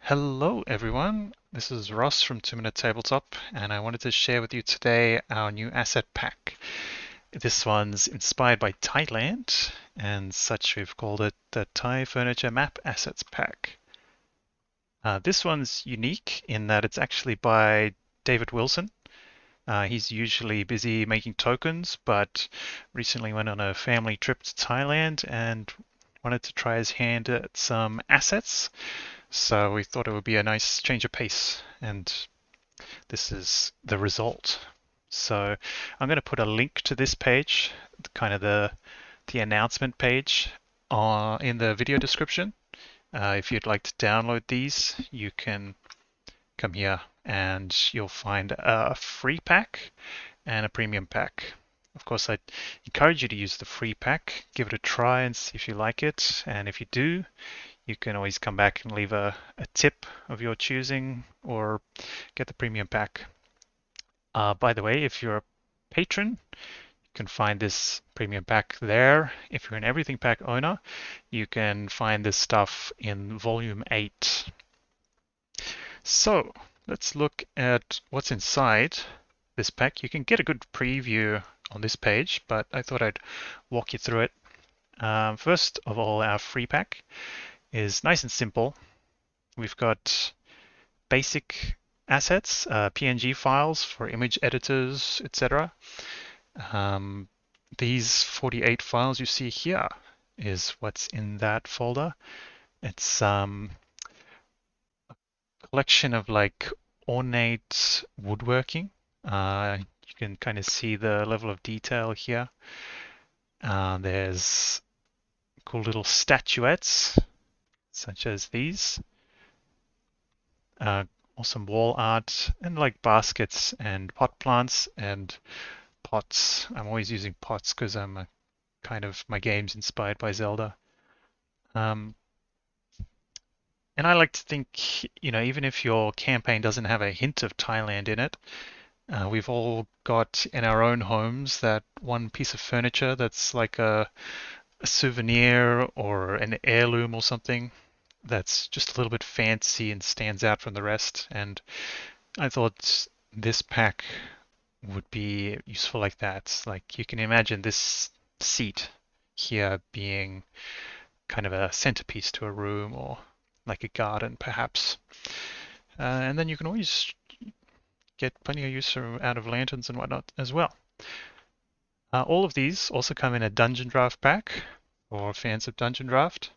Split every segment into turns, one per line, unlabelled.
Hello everyone, this is Ross from 2 Minute Tabletop and I wanted to share with you today our new asset pack. This one's inspired by Thailand and such we've called it the Thai Furniture Map Assets Pack. This one's unique in that it's actually by David Wilson. He's usually busy making tokens, but recently went on a family trip to Thailand and wanted to try his hand at some assets. So we thought it would be a nice change of pace, and this is the result. So I'm going to put a link to this page, kind of the announcement page, in the video description. If you'd like to download these, you can come here and you'll find a free pack and a premium pack. Of course, I encourage you to use the free pack, give it a try and see if you like it. And if you do, you can always come back and leave a tip of your choosing or get the premium pack. By the way, if you're a patron, you can find this premium pack there. If you're an Everything Pack owner, you can find this stuff in Volume 8. So let's look at what's inside this pack. You can get a good preview on this page, but I thought I'd walk you through it. First of all, our free pack is nice and simple. We've got basic assets, PNG files for image editors, etc. These 48 files you see here is what's in that folder. It's a collection of like ornate woodworking. You can kind of see the level of detail here. There's cool little statuettes, such as these. Awesome wall art and like baskets and pot plants and pots. I'm always using pots because my game's inspired by Zelda. Um, and I like to think, even if your campaign doesn't have a hint of Thailand in it, we've all got in our own homes that one piece of furniture that's like a souvenir or an heirloom or something that's just a little bit fancy and stands out from the rest. And I thought this pack would be useful like that. Like you can imagine this seat here being kind of a centerpiece to a room or like a garden perhaps. And then you can always get plenty of use out of lanterns and whatnot as well. All of these also come in a Dungeon Draft pack for fans of Dungeon Draft.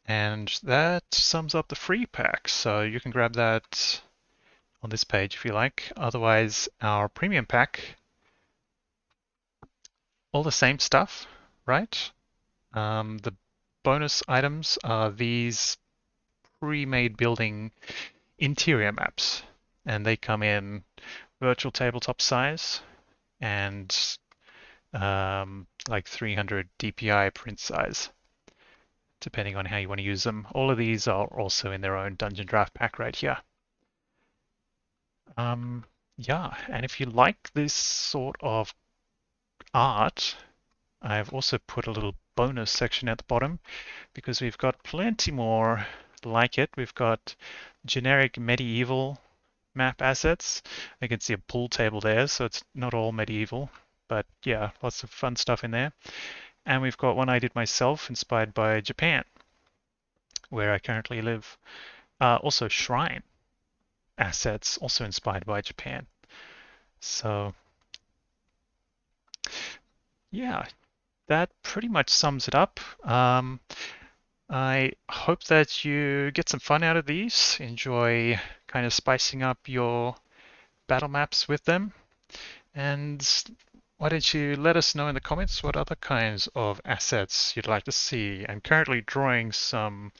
And that sums up the free pack. So you can grab that on this page if you like. Otherwise, our premium pack, all the same stuff, right? The bonus items are these pre-made building interior maps, and they come in virtual tabletop size and like 300 DPI print size, depending on how you want to use them. All of these are also in their own Dungeon Draft pack right here. Yeah, and if you like this sort of art, I've also put a little bonus section at the bottom because we've got plenty more like it. We've got generic medieval map assets. You can see a pool table there, so it's not all medieval, but yeah, lots of fun stuff in there. And we've got one I did myself, inspired by Japan, where I currently live. Also shrine assets, also inspired by Japan. So yeah, that pretty much sums it up. I hope that you get some fun out of these, enjoy kind of spicing up your battle maps with them, and why don't you let us know in the comments what other kinds of assets you'd like to see. I'm currently drawing some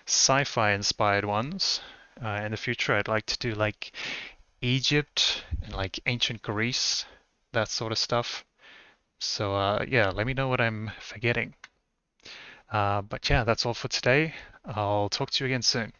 sci-fi inspired ones. In the future, I'd like to do like Egypt and like ancient Greece, that sort of stuff. So yeah, let me know what I'm forgetting. But yeah, that's all for today. I'll talk to you again soon.